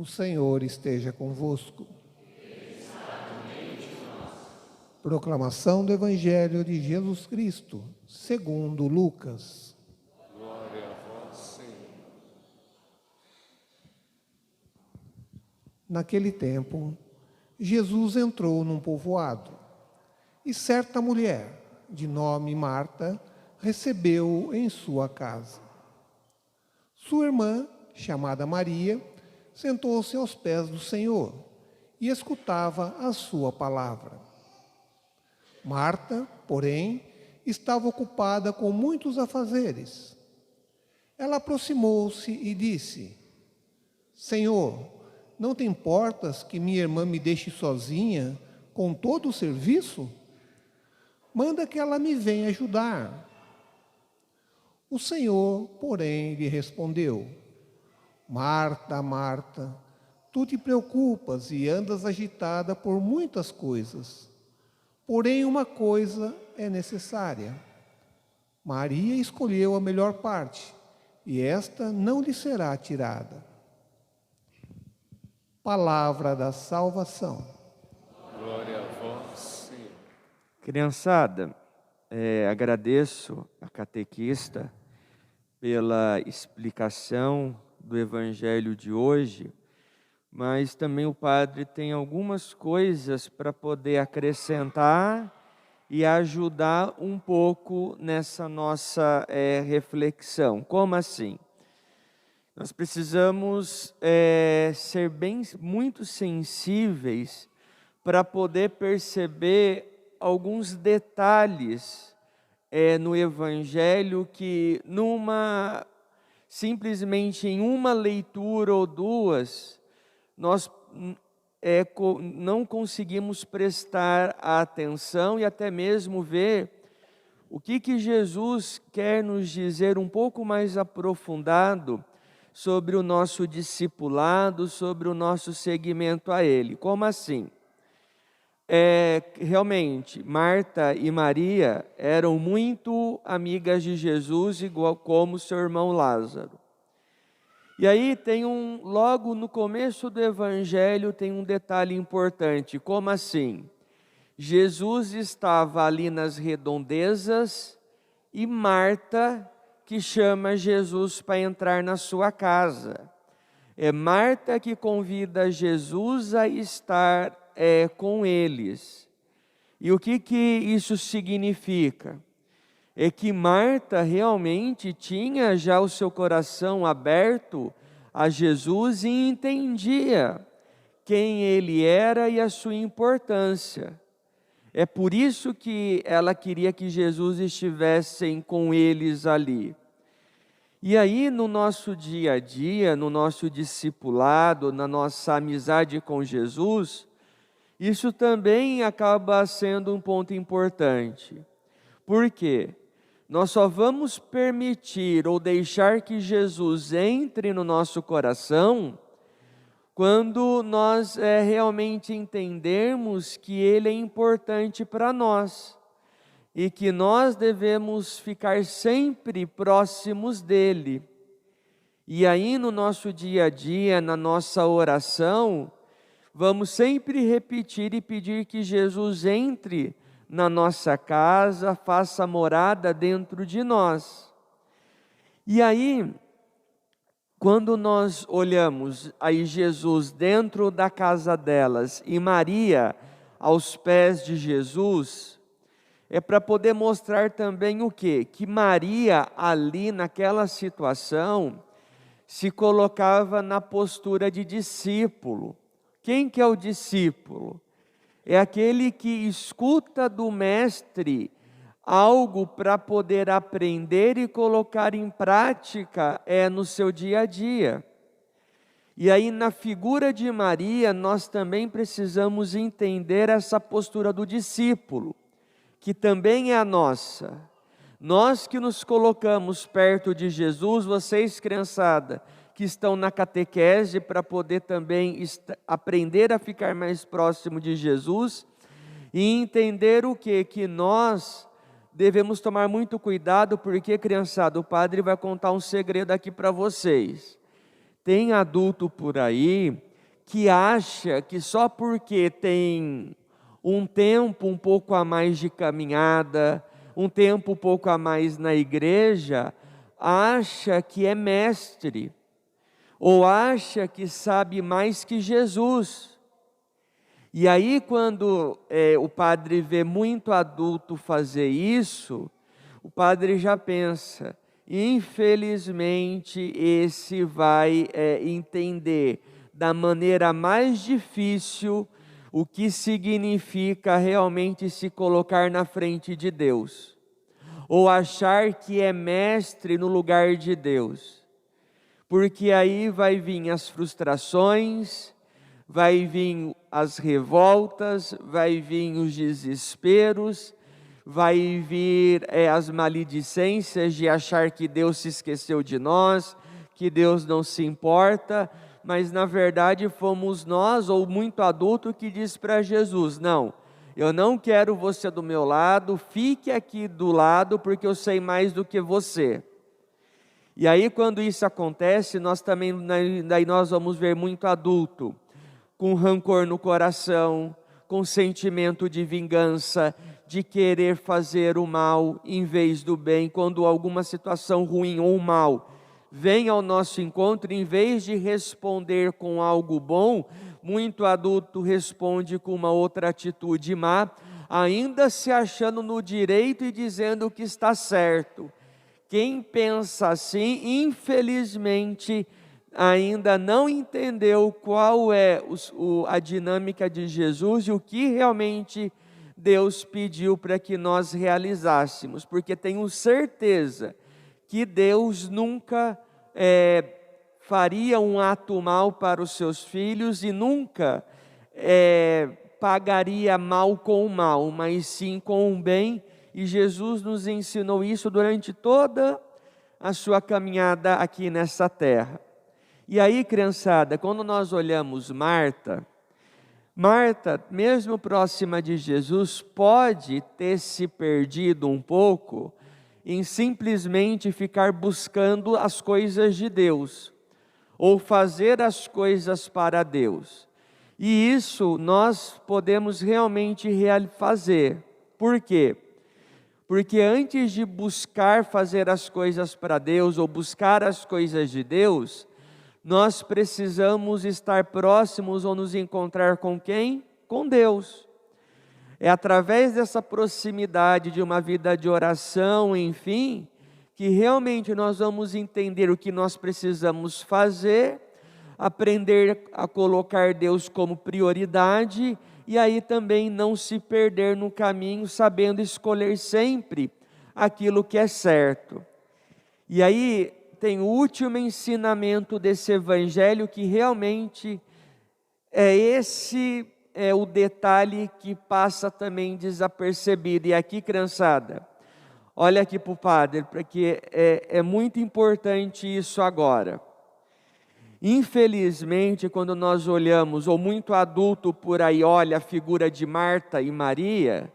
Senhor esteja convosco. Proclamação do Evangelho de Jesus Cristo, segundo Lucas. Glória a vós, Senhor. Naquele tempo, Jesus entrou num povoado, e certa mulher, de nome Marta, recebeu-o em sua casa. Sua irmã, chamada Maria, sentou-se aos pés do Senhor e escutava a sua palavra. Marta, porém, estava ocupada com muitos afazeres. Ela aproximou-se e disse: Senhor, não te importas que minha irmã me deixe sozinha com todo o serviço? Manda que ela me venha ajudar. O Senhor, porém, lhe respondeu: Marta, Marta, tu te preocupas e andas agitada por muitas coisas. Porém, uma coisa é necessária. Maria escolheu a melhor parte, e esta não lhe será tirada. Palavra da salvação. Glória a vós, Senhor. Criançada, agradeço a catequista pela explicação do Evangelho de hoje, mas também o padre tem algumas coisas para poder acrescentar e ajudar um pouco nessa nossa reflexão. Como assim? Nós precisamos ser muito sensíveis para poder perceber alguns detalhes no Evangelho que simplesmente em uma leitura ou duas, nós não conseguimos prestar atenção e até mesmo ver o que Jesus quer nos dizer um pouco mais aprofundado sobre o nosso discipulado, sobre o nosso seguimento a Ele. Como assim? Realmente, Marta e Maria eram muito amigas de Jesus, igual como seu irmão Lázaro. E aí logo no começo do Evangelho tem um detalhe importante. Como assim? Jesus estava ali nas redondezas e Marta que chama Jesus para entrar na sua casa. É Marta que convida Jesus a estar com eles. E o que isso significa? É que Marta realmente tinha já o seu coração aberto a Jesus e entendia quem Ele era e a sua importância. É por isso que ela queria que Jesus estivesse com eles ali. E aí no nosso dia a dia, no nosso discipulado, na nossa amizade com Jesus, isso também acaba sendo um ponto importante. Por quê? Nós só vamos permitir ou deixar que Jesus entre no nosso coração quando nós realmente entendermos que Ele é importante para nós e que nós devemos ficar sempre próximos dEle. E aí no nosso dia a dia, na nossa oração, vamos sempre repetir e pedir que Jesus entre na nossa casa, faça morada dentro de nós. E aí, quando nós olhamos aí Jesus dentro da casa delas e Maria aos pés de Jesus, é para poder mostrar também o quê? Que Maria ali naquela situação se colocava na postura de discípulo. Quem que é o discípulo? É aquele que escuta do mestre algo para poder aprender e colocar em prática no seu dia a dia. E aí na figura de Maria, nós também precisamos entender essa postura do discípulo, que também é a nossa. Nós que nos colocamos perto de Jesus, vocês, criançada, que estão na catequese para poder também aprender a ficar mais próximo de Jesus e entender o quê? Que nós devemos tomar muito cuidado, porque, criançada, o padre vai contar um segredo aqui para vocês. Tem adulto por aí que acha que só porque tem um tempo um pouco a mais de caminhada, um tempo um pouco a mais na igreja, acha que é mestre, ou acha que sabe mais que Jesus. E aí, quando o padre vê muito adulto fazer isso, o padre já pensa, infelizmente esse vai entender da maneira mais difícil o que significa realmente se colocar na frente de Deus, ou achar que é mestre no lugar de Deus, porque aí vai vir as frustrações, vai vir as revoltas, vai vir os desesperos, vai vir as maledicências de achar que Deus se esqueceu de nós, que Deus não se importa, mas na verdade fomos nós, ou muito adulto, que diz para Jesus, não, eu não quero você do meu lado, fique aqui do lado, porque eu sei mais do que você. E aí quando isso acontece, nós também, daí nós vamos ver muito adulto, com rancor no coração, com sentimento de vingança, de querer fazer o mal em vez do bem, quando alguma situação ruim ou mal vem ao nosso encontro, em vez de responder com algo bom, muito adulto responde com uma outra atitude má, ainda se achando no direito e dizendo que está certo. Quem pensa assim, infelizmente, ainda não entendeu qual é a dinâmica de Jesus e o que realmente Deus pediu para que nós realizássemos, porque tenho certeza que Deus nunca faria um ato mal para os seus filhos e nunca pagaria mal com o mal, mas sim com o bem, e Jesus nos ensinou isso durante toda a sua caminhada aqui nessa terra. E aí, criançada, quando nós olhamos Marta, mesmo próxima de Jesus, pode ter se perdido um pouco em simplesmente ficar buscando as coisas de Deus, ou fazer as coisas para Deus. E isso nós podemos realmente fazer. Por quê? Porque antes de buscar fazer as coisas para Deus, ou buscar as coisas de Deus, nós precisamos estar próximos ou nos encontrar com quem? Com Deus. É através dessa proximidade de uma vida de oração, enfim, que realmente nós vamos entender o que nós precisamos fazer, aprender a colocar Deus como prioridade e aí também não se perder no caminho, sabendo escolher sempre aquilo que é certo. E aí tem o último ensinamento desse evangelho que realmente é o detalhe que passa também desapercebido. E aqui, criançada, olha aqui para o padre, porque é muito importante isso agora. Infelizmente, quando nós olhamos, ou muito adulto por aí olha a figura de Marta e Maria,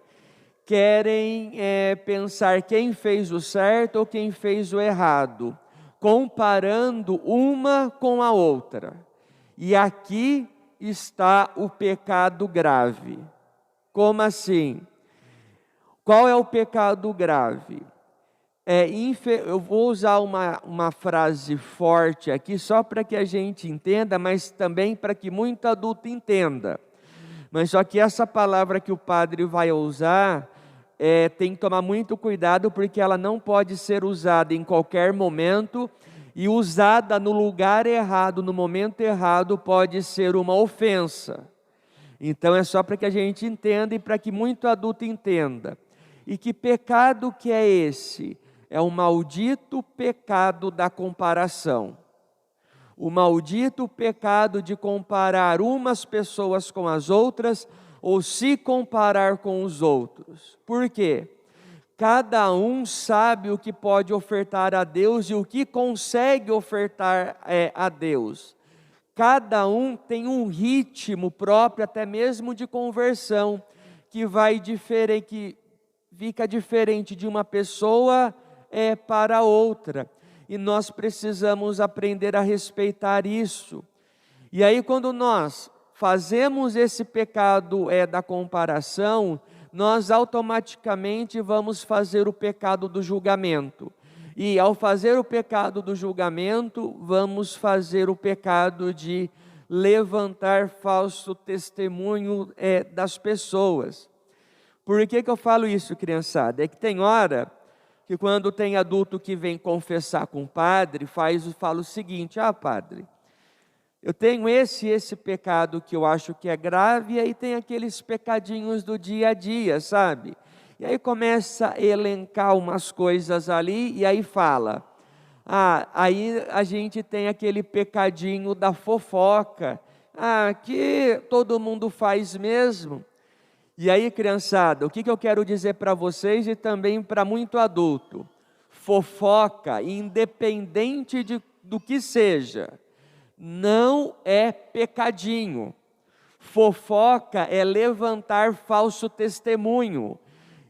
querem pensar quem fez o certo ou quem fez o errado, comparando uma com a outra. E aqui está o pecado grave. Como assim? Qual é o pecado grave? Eu vou usar uma frase forte aqui só para que a gente entenda, mas também para que muito adulto entenda. Mas só que essa palavra que o padre vai usar, tem que tomar muito cuidado, porque ela não pode ser usada em qualquer momento, e usada no lugar errado, no momento errado, pode ser uma ofensa. Então é só para que a gente entenda e para que muito adulto entenda. E que pecado que é esse? É o maldito pecado da comparação. O maldito pecado de comparar umas pessoas com as outras, ou se comparar com os outros. Por quê? Cada um sabe o que pode ofertar a Deus e o que consegue ofertar a Deus. Cada um tem um ritmo próprio, até mesmo de conversão, que fica diferente de uma pessoa para outra. E nós precisamos aprender a respeitar isso. E aí, quando nós fazemos esse pecado da comparação, nós automaticamente vamos fazer o pecado do julgamento. E ao fazer o pecado do julgamento, vamos fazer o pecado de levantar falso testemunho das pessoas. Por que eu falo isso, criançada? É que tem hora que quando tem adulto que vem confessar com o padre, fala o seguinte: padre, eu tenho esse pecado que eu acho que é grave, e aí tem aqueles pecadinhos do dia a dia, sabe? E aí começa a elencar umas coisas ali, e aí fala, aí a gente tem aquele pecadinho da fofoca, que todo mundo faz mesmo. E aí, criançada, o que eu quero dizer para vocês e também para muito adulto? Fofoca, independente do que seja, não é pecadinho. Fofoca é levantar falso testemunho.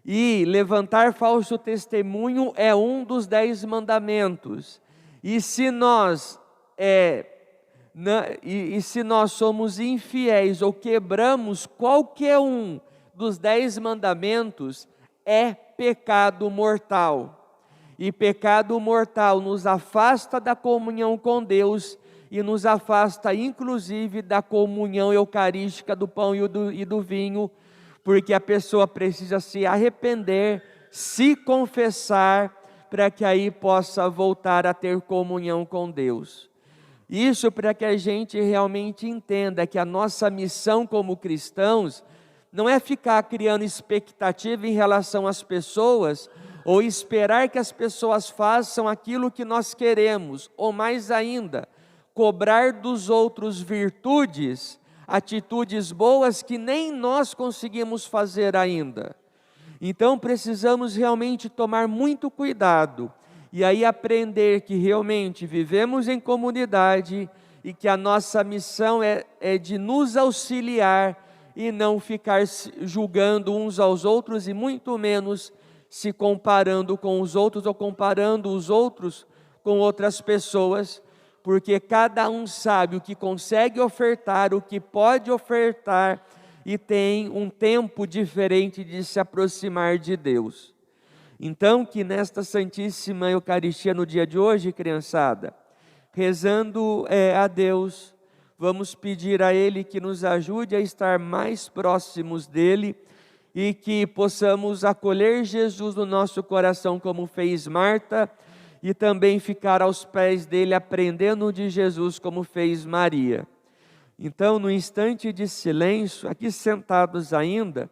E levantar falso testemunho é um dos 10 mandamentos. E se nós somos infiéis ou quebramos qualquer um dos 10 mandamentos, é pecado mortal. E pecado mortal nos afasta da comunhão com Deus e nos afasta inclusive da comunhão eucarística do pão e do vinho, porque a pessoa precisa se arrepender, se confessar, para que aí possa voltar a ter comunhão com Deus. Isso para que a gente realmente entenda que a nossa missão como cristãos não é ficar criando expectativa em relação às pessoas, ou esperar que as pessoas façam aquilo que nós queremos, ou mais ainda, cobrar dos outros virtudes, atitudes boas que nem nós conseguimos fazer ainda. Então precisamos realmente tomar muito cuidado e aí aprender que realmente vivemos em comunidade e que a nossa missão é de nos auxiliar e não ficar julgando uns aos outros e muito menos se comparando com os outros ou comparando os outros com outras pessoas, porque cada um sabe o que consegue ofertar, o que pode ofertar e tem um tempo diferente de se aproximar de Deus. Então, que nesta Santíssima Eucaristia no dia de hoje, criançada, rezando a Deus, vamos pedir a Ele que nos ajude a estar mais próximos dEle e que possamos acolher Jesus no nosso coração como fez Marta, e também ficar aos pés dele aprendendo de Jesus como fez Maria. Então, no instante de silêncio, aqui sentados ainda,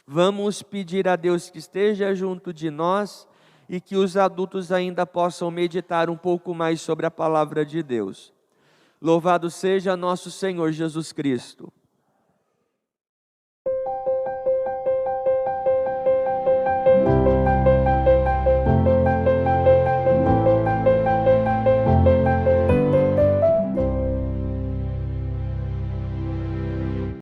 vamos pedir a Deus que esteja junto de nós e que os adultos ainda possam meditar um pouco mais sobre a palavra de Deus. Louvado seja nosso Senhor Jesus Cristo.